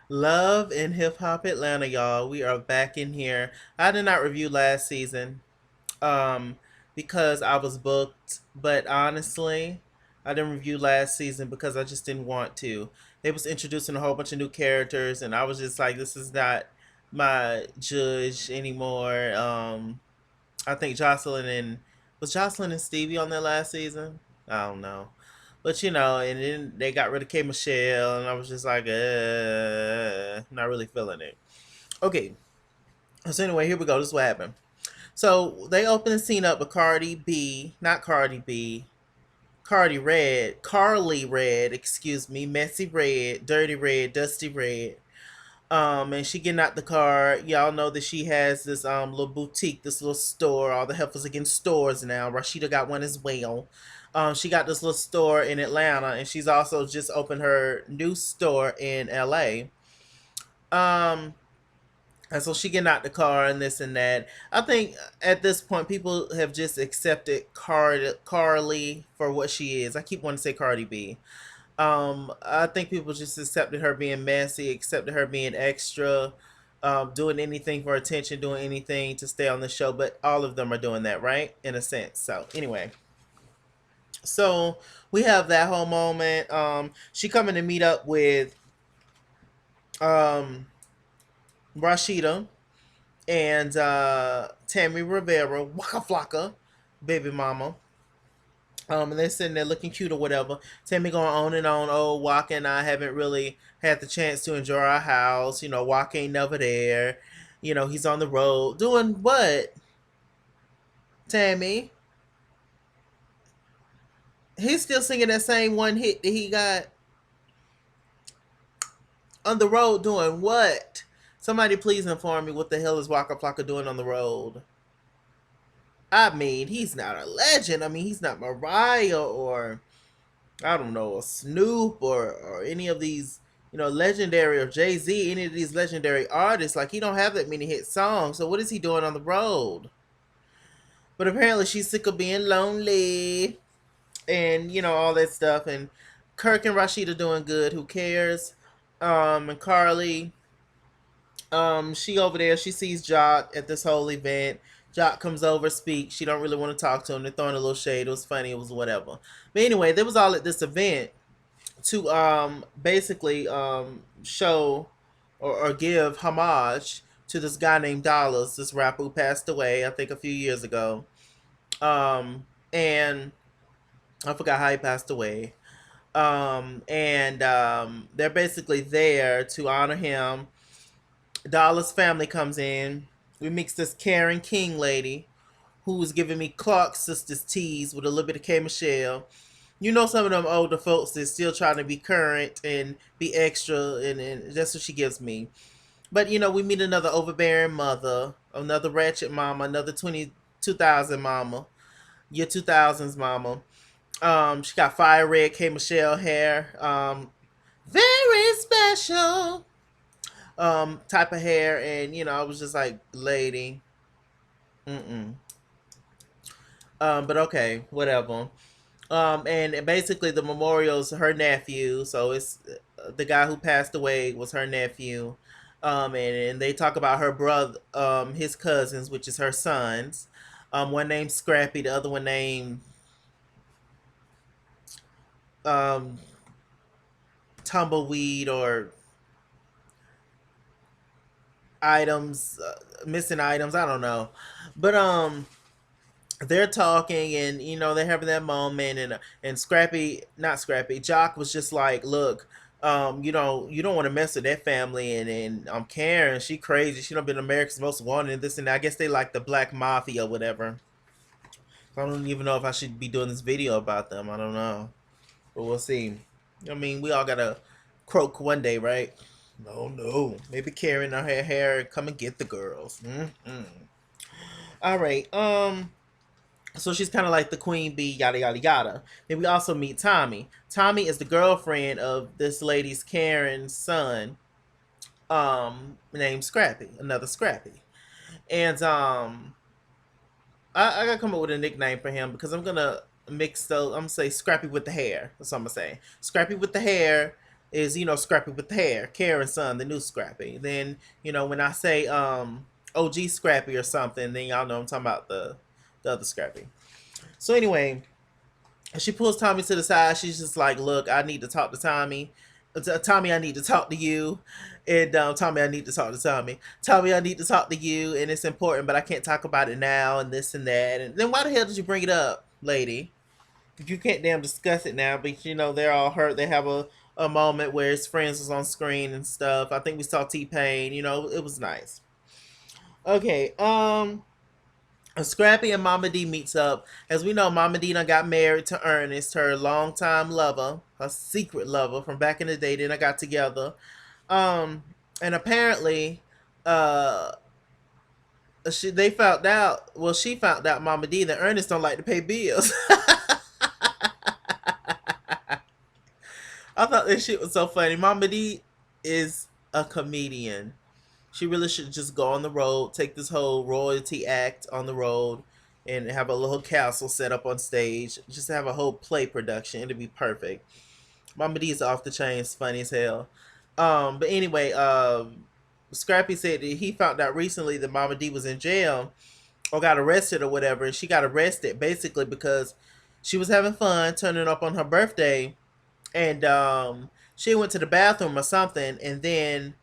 Love and Hip Hop Atlanta, y'all. We are back in here. I did not review last season um, because I was booked, but honestly, I didn't review last season because I just didn't want to. They was introducing a whole bunch of new characters, and I was just like, this is not my judge anymore. I think Jocelyn and Stevie on their last season. I don't know. But and then they got rid of K Michelle, and I was just like, not really feeling it. Okay, so anyway, here we go. This is what happened. So they open the scene up with not Cardi B, Carly Red, excuse me, Messy Red, Dirty Red, Dusty Red. And she getting out the car. Y'all know that she has this little boutique, this little store. All the heifers are getting stores now. Rashida got one as well. She got this little store in Atlanta, and she's also just opened her new store in LA. Um, and so she getting out the car and this and that. I think at this point people have just accepted Carly for what she is. I keep wanting to say Cardi B. I think people just accepted her being messy, accepted her being extra, doing anything for attention, doing anything to stay on the show. But all of them are doing that, right? In a sense. So anyway, so we have that whole moment. She coming to meet up with um, Rashida and Tammy Rivera, Waka Flocka, baby mama. And they're sitting there looking cute or whatever. Tammy going on and on. Oh, Waka and I haven't really had the chance to enjoy our house. Waka ain't never there. He's on the road. Doing what, Tammy? He's still singing that same one hit that he got on the road. Doing what? Somebody please inform me what the hell is Waka Flocka doing on the road? I mean, he's not a legend. I mean, he's not Mariah or I don't know, a Snoop or any of these, legendary or Jay Z, any of these legendary artists. Like he don't have that many hit songs. So what is he doing on the road? But apparently she's sick of being lonely and all that stuff. And Kirk and Rashida doing good. Who cares? And Carly, she over there. She sees Jock at this whole event. Jock comes over, speaks. She don't really want to talk to him. They're throwing a little shade. It was funny. It was whatever. But anyway, they was all at this event to basically show or give homage to this guy named Dollars, this rapper who passed away, I think, a few years ago. And I forgot how he passed away. And they're basically there to honor him. Dollars' family comes in. We mix this Karen King lady who's giving me Clark Sisters teas with a little bit of K Michelle. Some of them older folks that still trying to be current and be extra, and that's what she gives me. But we meet another overbearing mother, another ratchet mama, another 2000 mama, year 2000s mama. She got fire red K Michelle hair, very special type of hair, and I was just like, lady, mm. But okay, whatever. And basically the memorial's her nephew, so it's the guy who passed away was her nephew. And they talk about her brother, his cousins, which is her sons. One named Scrappy, the other one named um, Tumbleweed or items, missing items. I don't know, but they're talking and they're having that moment and Scrappy, not Scrappy, Jock was just like, look, you don't want to mess with that family, and Karen, she crazy, she done been America's Most Wanted and this and that. I guess they like the Black Mafia or whatever. I don't even know if I should be doing this video about them. I don't know, but we'll see. I mean, we all gotta croak one day, right? No, no, maybe Karen or her hair come and get the girls. All right. So she's kind of like the queen bee, yada yada yada. Then we also meet Tommy. Tommy is the girlfriend of this lady's Karen's son, named Scrappy, another Scrappy. And I gotta come up with a nickname for him because I'm gonna say Scrappy with the hair. That's what I'm gonna say. Scrappy with the hair. is, Scrappy with hair, Karen's son, the new Scrappy. Then, when I say OG Scrappy or something, then y'all know I'm talking about the other Scrappy. So anyway, she pulls Tommy to the side. She's just like, "Look, I need to talk to Tommy. Tommy, I need to talk to you." And Tommy, I need to talk to Tommy. Tommy, I need to talk to you, and it's important, but I can't talk about it now, and this and that. And then why the hell did you bring it up, lady? You can't damn discuss it now, but they're all hurt. They have a moment where his friends was on screen and stuff. I think we saw T-Pain. It was nice. Okay, Scrappy and Mama D meets up. As we know, Mama D done got married to Ernest, her longtime lover, her secret lover from back in the day. Then I got together. Um, and apparently, uh, they found out. Well, she found out, Mama D, that Ernest don't like to pay bills. I thought that shit was so funny. Mama D is a comedian. She really should just go on the road, take this whole royalty act on the road, and have a little castle set up on stage. Just have a whole play production. It'd be perfect. Mama D is off the chain. It's funny as hell. But anyway, Scrappy said that he found out recently that Mama D was in jail or got arrested or whatever, and she got arrested basically because she was having fun turning up on her birthday, and she went to the bathroom or something, and then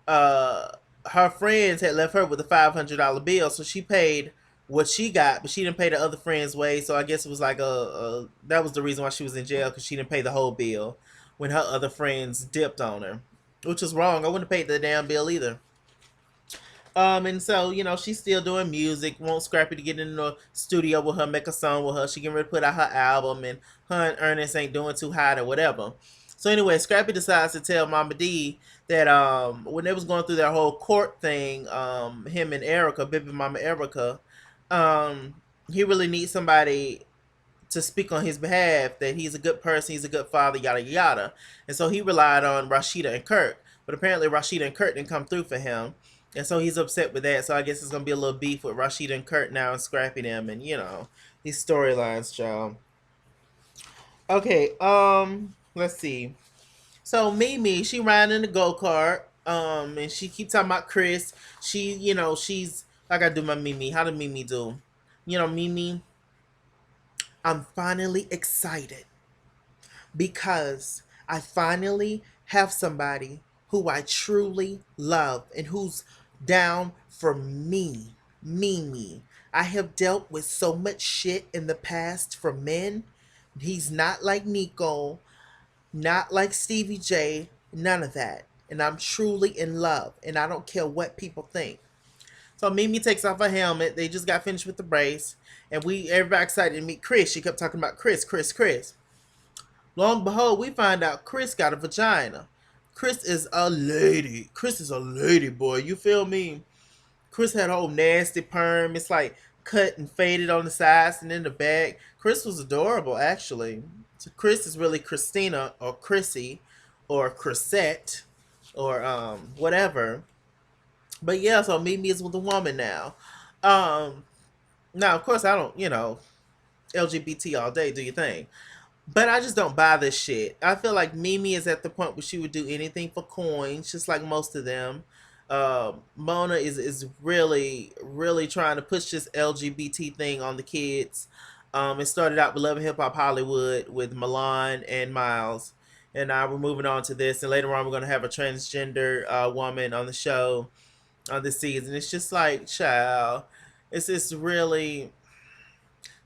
uh her friends had left her with a $500 bill, so she paid what she got, but she didn't pay the other friends' way. So I guess it was like that was the reason why she was in jail, because she didn't pay the whole bill when her other friends dipped on her, which was wrong. I wouldn't have paid the damn bill either. And so, she's still doing music. Want Scrappy to get in the studio with her, make a song with her. She getting ready to put out her album, and her and Ernest ain't doing too hot or whatever. So anyway, Scrappy decides to tell Mama D that when they was going through their whole court thing, him and Erica, baby mama Erica, um, he really needs somebody to speak on his behalf, that he's a good person, he's a good father, yada yada. And so he relied on Rashida and Kurt. But apparently Rashida and Kurt didn't come through for him. And so he's upset with that. So I guess it's gonna be a little beef with Rashida and Kurt now and scrapping them, and these storylines, y'all. Okay, let's see. So Mimi, she riding in the go-kart. And she keep talking about Chris. She's I gotta do my Mimi. How did Mimi do? Mimi, I'm finally excited because I finally have somebody who I truly love and who's down for me. Mimi. I have dealt with so much shit in the past from men. He's not like Nico, not like Stevie J, none of that. And I'm truly in love, and I don't care what people think. So Mimi takes off her helmet. They just got finished with the race, and everybody excited to meet Chris. She kept talking about Chris, Chris, Chris. Long and behold, we find out Chris got a vagina. Chris is a lady. Chris is a lady, boy. You feel me? Chris had a whole nasty perm. It's like cut and faded on the sides and in the back. Chris was adorable, actually. So Chris is really Christina or Chrissy or Chrisette or whatever. But yeah, so Mimi is with a woman now. Um, Now, of course, I don't, LGBT all day, do your thing. But I just don't buy this shit. I feel like Mimi is at the point where she would do anything for coins, just like most of them. Mona is really really trying to push this LGBT thing on the kids. It started out with Love and Hip Hop Hollywood with Milan and Miles, and now we're moving on to this. And later on, we're gonna have a transgender woman on the show on this season. It's just like, child, it's really.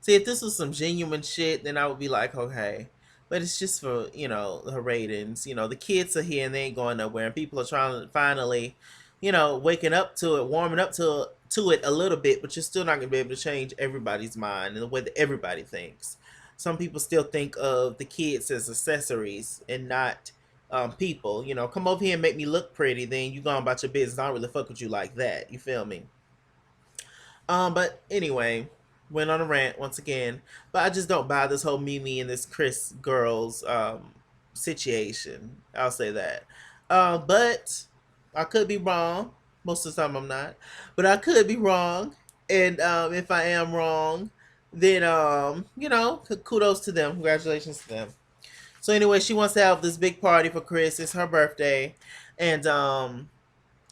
See, if this was some genuine shit, then I would be like, okay. But it's just for, the ratings. The kids are here and they ain't going nowhere. And people are trying to finally, waking up to it, warming up to it a little bit. But you're still not going to be able to change everybody's mind and the way that everybody thinks. Some people still think of the kids as accessories and not people. Come over here and make me look pretty. Then you go about your business. I don't really fuck with you like that. You feel me? But anyway, went on a rant once again. But I just don't buy this whole Mimi and this Chris girls situation. I'll say that. But I could be wrong. Most of the time I'm not. But I could be wrong. And if I am wrong, then kudos to them. Congratulations to them. So anyway, she wants to have this big party for Chris. It's her birthday, and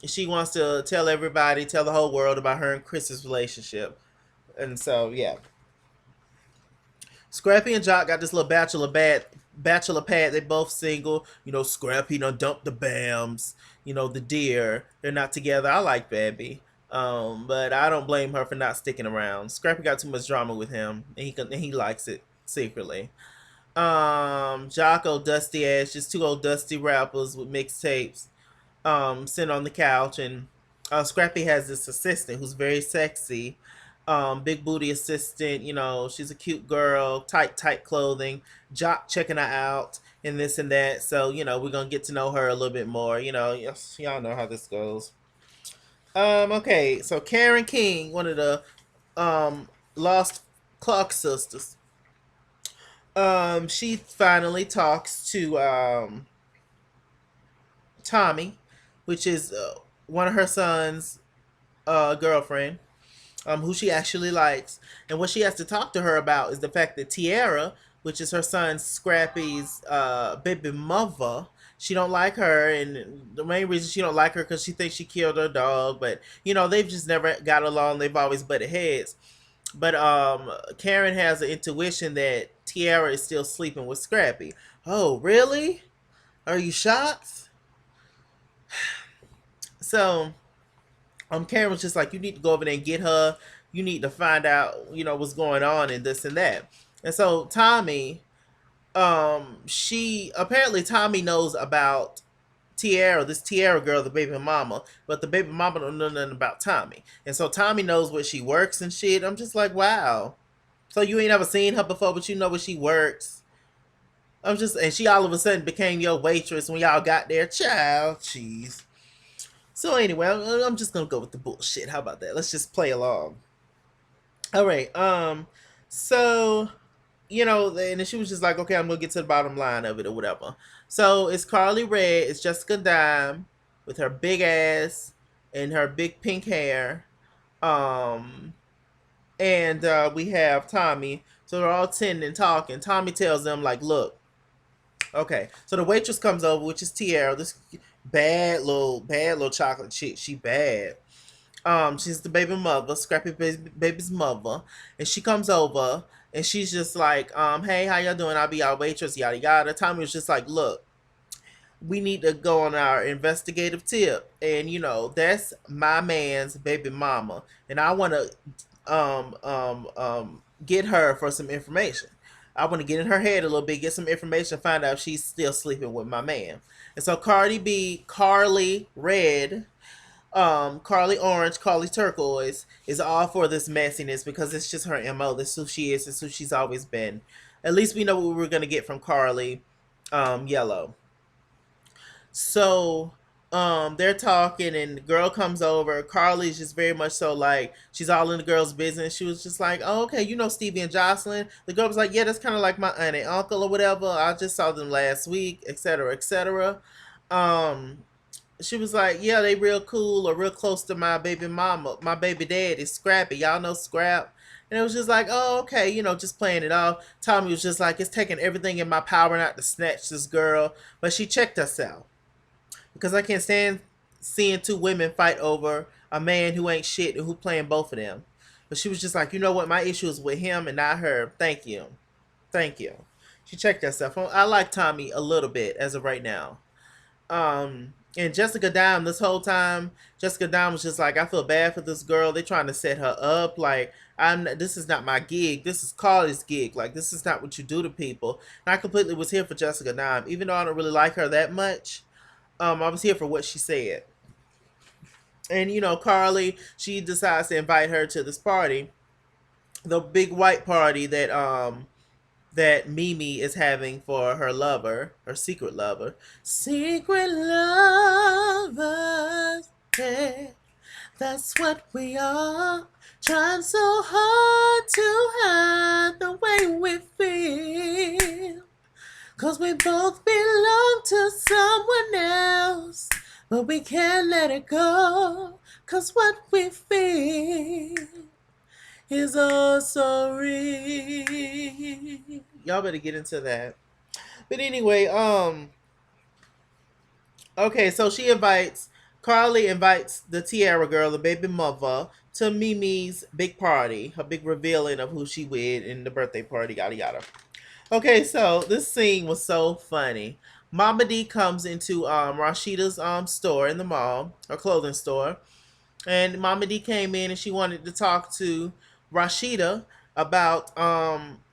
she wants to tell everybody, tell the whole world about her and Chris's relationship. And so yeah, Scrappy and Jock got this little bachelor pad. They both single. You know, Scrappy done dumped the Bams. You know, the deer. They're not together. I like Babby. But I don't blame her for not sticking around. Scrappy got too much drama with him, and he likes it secretly. Jocko, Dusty Ass, just two old dusty rappers with mixtapes, sitting on the couch, and Scrappy has this assistant who's very sexy, big booty assistant. You know, she's a cute girl, tight clothing. Jock checking her out, and this and that. So you know, we're gonna get to know her a little bit more. You know, yes, y'all know how this goes. Okay, so Karen King, one of the lost Clark sisters. She finally talks to Tommy, which is one of her son's girlfriend, who she actually likes. And what she has to talk to her about is the fact that Tiara, which is her son Scrappy's baby mother, she don't like her, and the main reason she don't like her because she thinks she killed her dog. But you know they've just never got along. They've always butted heads. But Karen has an intuition that Tiara is still sleeping with Scrappy. Oh, really? Are you shocked? So Karen was just like, you need to go over there and get her. You need to find out, you know, what's going on and this and that. And so Tommy, she apparently Tommy knows about Tiara, this Tiara girl, the baby mama, but the baby mama don't know nothing about Tommy. And so Tommy knows where she works and shit. I'm just like, wow. So you ain't ever seen her before, but you know where she works. And she all of a sudden became your waitress when y'all got there. Child, jeez. So anyway, I'm just gonna go with the bullshit. How about that? Let's just play along. All right. So you know, and then she was just like, okay, I'm gonna get to the bottom line of it or whatever. So it's Carly Red, it's Jessica Dime with her big ass and her big pink hair. Um, and we have Tommy. So they're all sitting and talking. Tommy tells them like, look, okay. So the waitress comes over, which is Tiara, this bad little chocolate chick. She bad. She's the baby mother, Scrappy baby's mother, and she comes over and she's just like, hey, how y'all doing? I'll be our waitress, yada yada. Tommy was just like, look, we need to go on our investigative tip, and you know that's my man's baby mama, and I want to get her for some information. I want to get in her head a little bit, get some information, find out if she's still sleeping with my man. And so Carly Red, Carly Orange, Carly Turquoise is all for this messiness because it's just her MO. This is who she is. This is who she's always been. At least we know what we were gonna get from Carly, Yellow. So they're talking and the girl comes over. Carly's just very much so like she's all in the girl's business. She was just like, oh, okay, you know Stevie and Jocelyn. The girl was like, yeah, that's kind of like my aunt and uncle or whatever. I just saw them last week, etc., etc. Um, she was like, yeah, they real cool or real close to my baby mama. My baby dad is Scrappy. Y'all know Scrap. And it was just like, oh, okay, you know, just playing it off. Tommy was just like, it's taking everything in my power not to snatch this girl. But she checked herself because I can't stand seeing two women fight over a man who ain't shit and who playing both of them. But she was just like, you know what, my issue is with him and not her. Thank you, thank you. She checked herself. I like Tommy a little bit as of right now. And Jessica Dime, this whole time, Jessica Dime was just like, I feel bad for this girl. They trying to set her up. Like, this is not my gig. This is Carly's gig. Like, this is not what you do to people. And I completely was here for Jessica Dime, even though I don't really like her that much. I was here for what she said. And you know, Carly, she decides to invite her to this party, the big white party that Mimi is having for her lover, her secret lover. Secret lovers, yeah, that's what we are. Trying so hard to hide the way we feel. 'Cause we both belong to someone else. But we can't let it go. 'Cause what we feel is all so real. Y'all better get into that. But anyway, okay, so Carly invites the Tiara girl, the baby mother, to Mimi's big party, her big revealing of who she with in the birthday party, yada yada. Okay, so this scene was so funny. Mama D comes into Rashida's store in the mall, her clothing store, and Mama D came in and she wanted to talk to Rashida about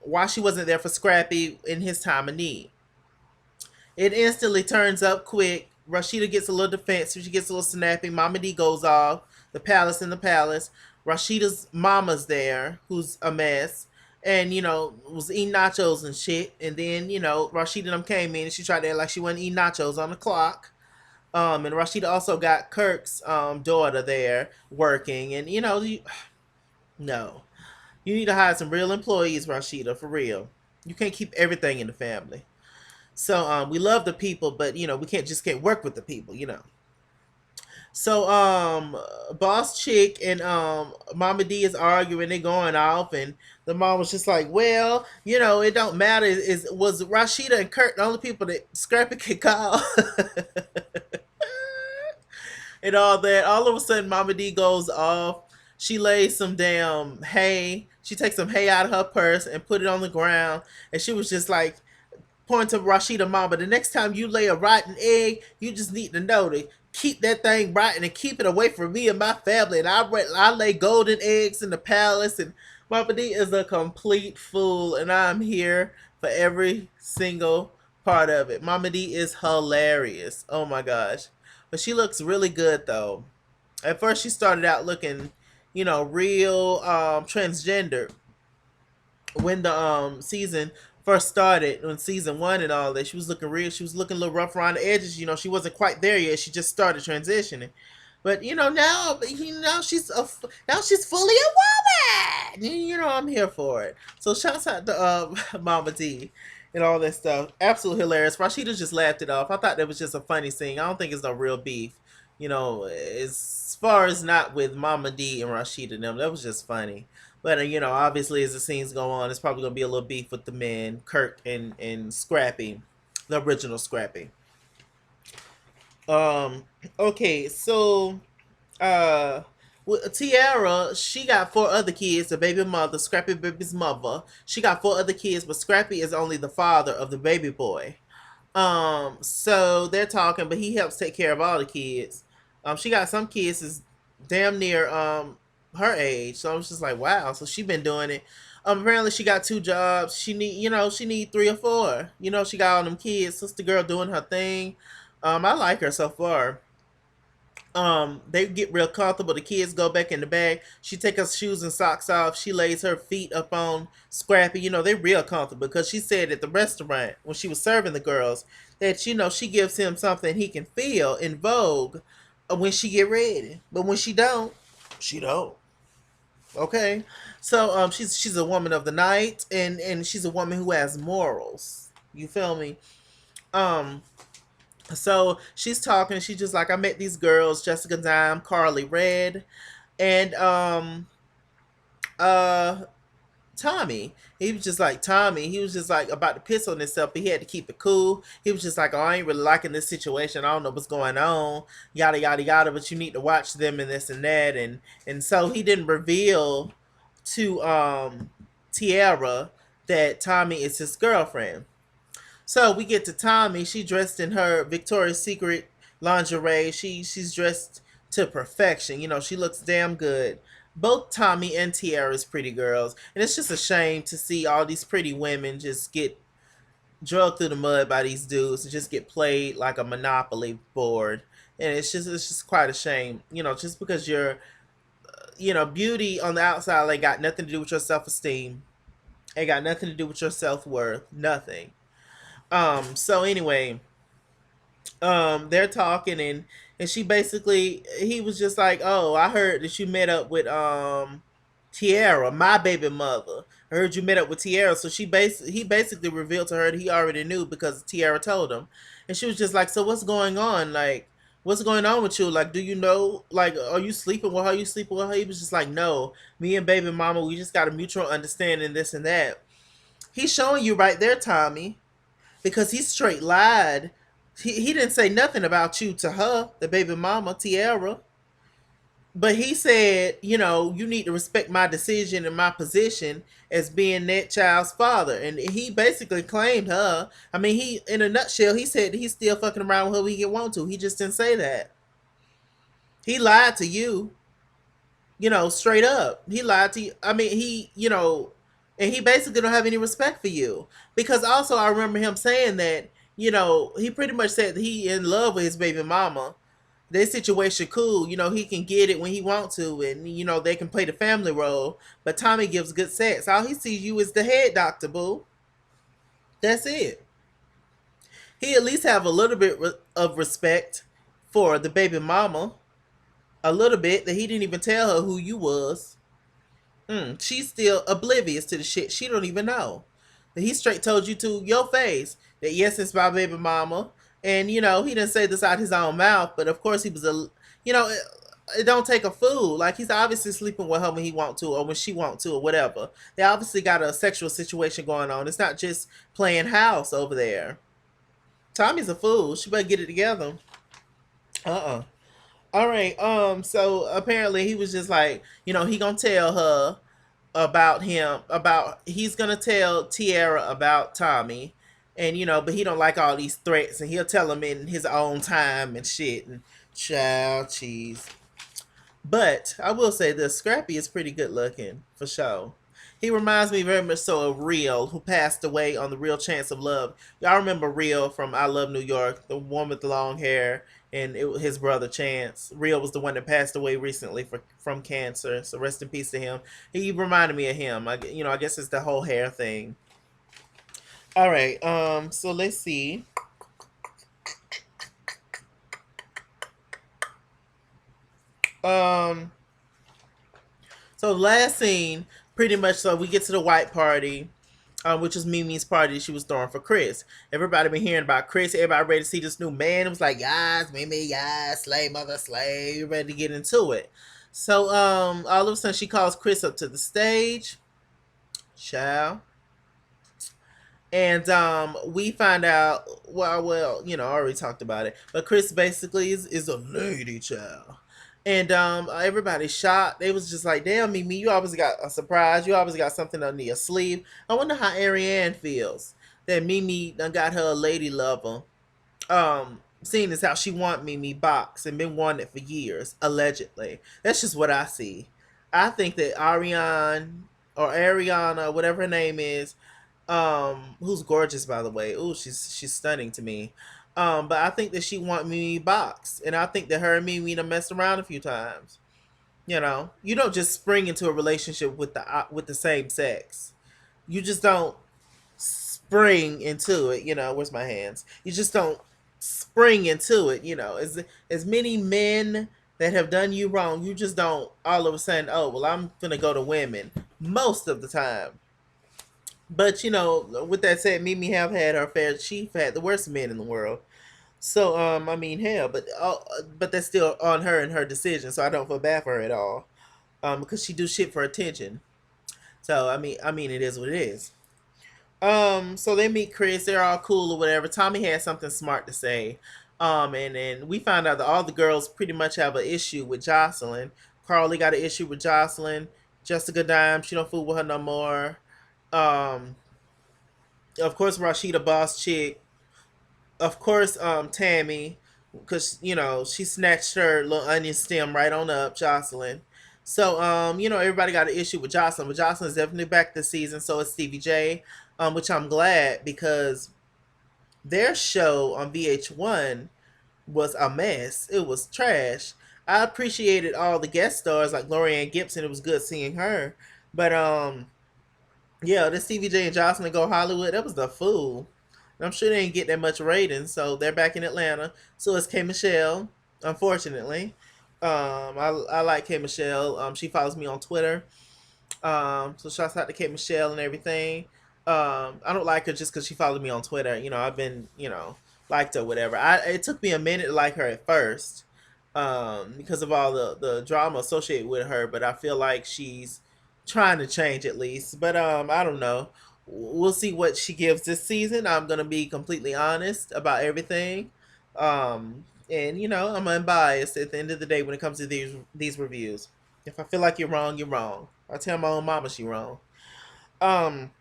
why she wasn't there for Scrappy in his time of need. It instantly turns up quick. Rashida gets a little defensive. She gets a little snappy. Mama D goes off. The palace in the palace. Rashida's mama's there, who's a mess. And, was eating nachos and shit. And then, Rashida and them came in and she tried to act like she wasn't eating nachos on the clock. And Rashida also got Kirk's daughter there working. And, no. You need to hire some real employees, Rashida, for real. You can't keep everything in the family. So we love the people, but we can't work with the people. So Boss Chick and Mama D is arguing, they going off, and the mom was just like, well, it don't matter. Was Rashida and Kurt the only people that Scrappy could call? And all that. All of a sudden Mama D goes off. She lays some damn hay. She takes some hay out of her purse and put it on the ground. And she was just like, point to Rashida Mama, the next time you lay a rotten egg, you just need to know to keep that thing rotten and keep it away from me and my family. And I lay golden eggs in the palace. And Mama D is a complete fool, and I'm here for every single part of it. Mama D is hilarious. Oh my gosh. But she looks really good though. At first she started out looking, real transgender when the season first started, when season one and all that. She was looking real. She was looking a little rough around the edges. She wasn't quite there yet. She just started transitioning. But now now she's fully a woman. I'm here for it. So shouts out to Mama D and all that stuff. Absolutely hilarious. Rashida just laughed it off. I thought that was just a funny scene. I don't think it's no real beef. As far as not with Mama D and Rashida and them, that was just funny. But obviously as the scenes go on, it's probably gonna be a little beef with the men, Kirk and Scrappy, the original Scrappy. Um. Okay, so with Tiara, she got four other kids. The baby mother, Scrappy baby's mother. She got four other kids, but Scrappy is only the father of the baby boy. So they're talking, but he helps take care of all the kids. She got some kids is damn near her age. So I was just like, wow. So she been doing it. Apparently she got two jobs. She need three or four. She got all them kids. Sister girl doing her thing. I like her so far. They get real comfortable. The kids go back in the bag. She take her shoes and socks off. She lays her feet up on Scrappy. They real comfortable because she said at the restaurant when she was serving the girls that she gives him something he can feel in vogue when she get ready, but when she don't, she don't. Okay, so she's a woman of the night, and she's a woman who has morals. You feel me? Um, so she's talking. She's just like, I met these girls, Jessica Dime, Carly Red, and uh Tommy. He was just like Tommy. He was just like about to piss on himself, but he had to keep it cool. He was just like, "Oh, I ain't really liking this situation. I don't know what's going on. Yada yada yada. But you need to watch them and this and that." And so he didn't reveal to Tiara that Tommy is his girlfriend. So we get to Tommy. She dressed in her Victoria's Secret lingerie. She's dressed to perfection. She looks damn good. Both Tommy and Tiara's pretty girls, and it's just a shame to see all these pretty women just get drugged through the mud by these dudes and just get played like a monopoly board. And it's just quite a shame. Just because you're beauty on the outside ain't got nothing to do with your self esteem. Ain't got nothing to do with your self worth. Nothing. So anyway, they're talking, and she basically, he was just like, oh, I heard that you met up with Tiara, my baby mother. I heard you met up with Tiara. So he basically revealed to her that he already knew because Tiara told him. And she was just like, so what's going on? Like, what's going on with you? Like, do you know, like, are you sleeping with her? Are you sleeping with her? He was just like, no, me and baby mama, we just got a mutual understanding, this and that. He's showing you right there, Tommy. because he straight lied. He didn't say nothing about you to her, the baby mama, Tiara. But he said, you need to respect my decision and my position as being that child's father. And he basically claimed her. I mean, in a nutshell, he said he's still fucking around with her when he want to. He just didn't say that. He lied to you, straight up. He lied to you. I mean, and he basically don't have any respect for you. Because also, I remember him saying that, he pretty much said that he in love with his baby mama. Their situation cool, he can get it when he want to, and they can play the family role. But Tommy gives good sex. All he sees you is the head doctor, boo. That's it. He at least have a little bit of respect for the baby mama. A little bit that he didn't even tell her who you was. She's still oblivious to the shit. She don't even know. He straight told you to your face that yes, it's my baby mama, and he didn't say this out his own mouth, but of course he was it don't take a fool. Like he's obviously sleeping with her when he want to, or when she want to, or whatever. They obviously got a sexual situation going on. It's not just playing house over there. Tommy's a fool. She better get it together. All right. So apparently he was just like, he gonna tell her about he's gonna tell Tiara about Tommy, and but he don't like all these threats, and he'll tell him in his own time and shit. And child cheese. But I will say this: Scrappy is pretty good looking for sure. He reminds me very much so of Real, who passed away on the Real Chance of Love. Y'all remember Real from I Love New York, the one with the long hair, and his brother Chance. Real was the one that passed away recently from cancer, so rest in peace to him. He reminded me of him. I guess it's the whole hair thing. All right, so let's see. Um, so last scene, pretty much. So we get to the white party, which is Mimi's party she was throwing for Chris. Everybody been hearing about Chris. Everybody ready to see this new man. It was like, yes, Mimi, yes, slay, mother, slay. Ready to get into it. So all of a sudden she calls Chris up to the stage. Ciao. And we find out, I already talked about it, but Chris basically is a lady child. And everybody's shocked. They was just like, damn, Mimi, you always got a surprise. You always got something under your sleeve. I wonder how Ariane feels that Mimi done got her a lady lover. Seeing as how she want Mimi box and been wanting it for years, allegedly. That's just what I see. I think that Ariane or Ariana, whatever her name is, who's gorgeous by the way. Ooh, she's stunning to me. But I think that she want Mimi box, and I think that her and Mimi done messed around a few times. You don't just spring into a relationship with the same sex. You just don't spring into it. Where's my hands? You just don't spring into it. As many men that have done you wrong, you just don't all of a sudden. Oh well, I'm gonna go to women most of the time. But with that said, Mimi have had her fair. She had the worst men in the world. So I mean, hell, but that's still on her and her decision. So I don't feel bad for her at all. Because she do shit for attention. So I mean, it is what it is. So they meet Chris. They're all cool or whatever. Tommy had something smart to say. And then we found out that all the girls pretty much have an issue with Jocelyn. Carly got an issue with Jocelyn. Jessica Dime, she don't fool with her no more. Um, of course, Rashida Boss Chick. Of course, Tammy, because she snatched her little onion stem right on up, Jocelyn. So everybody got an issue with Jocelyn, but Jocelyn's definitely back this season. So is Stevie J, which I'm glad because their show on VH1 was a mess. It was trash. I appreciated all the guest stars like Lorianne Gibson. It was good seeing her, but yeah, this Stevie J and Jocelyn Go Hollywood, that was the fool. And I'm sure they didn't get that much rating, so they're back in Atlanta. So it's K Michelle, unfortunately. I like K Michelle. She follows me on Twitter. So shouts out to K Michelle and everything. I don't like her just because she followed me on Twitter. I've been, liked her, whatever. It took me a minute to like her at first, because of all the drama associated with her. But I feel like she's trying to change at least. But I don't know. we'll see what she gives this season. I'm gonna be completely honest about everything. And you know, I'm unbiased at the end of the day when it comes to these reviews. If I feel like you're wrong, you're wrong. I tell my own mama she wrong. Um,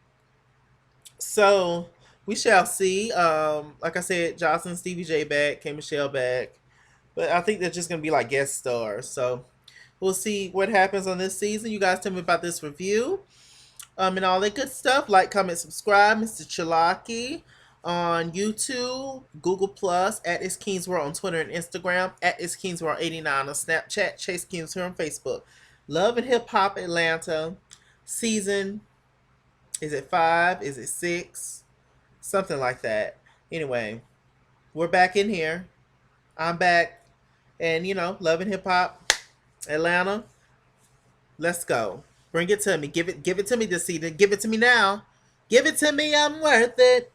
so we shall see. Like I said, Jocelyn, Stevie J back, K Michelle back, but I think they're just gonna be like guest stars. So we'll see what happens on this season. You guys tell me about this review. And all that good stuff. Like, comment, subscribe, Mr. Chalaki on YouTube, Google Plus, at It's King's World on Twitter and Instagram, at It's King's World 89 on Snapchat, Chase Kings here on Facebook. Love and Hip Hop Atlanta season. Is it 5? Is it 6? Something like that. Anyway, we're back in here. I'm back. And you know, Love and Hip Hop Atlanta. Let's go. Bring it to me. Give it to me this season. Give it to me now. Give it to me. I'm worth it.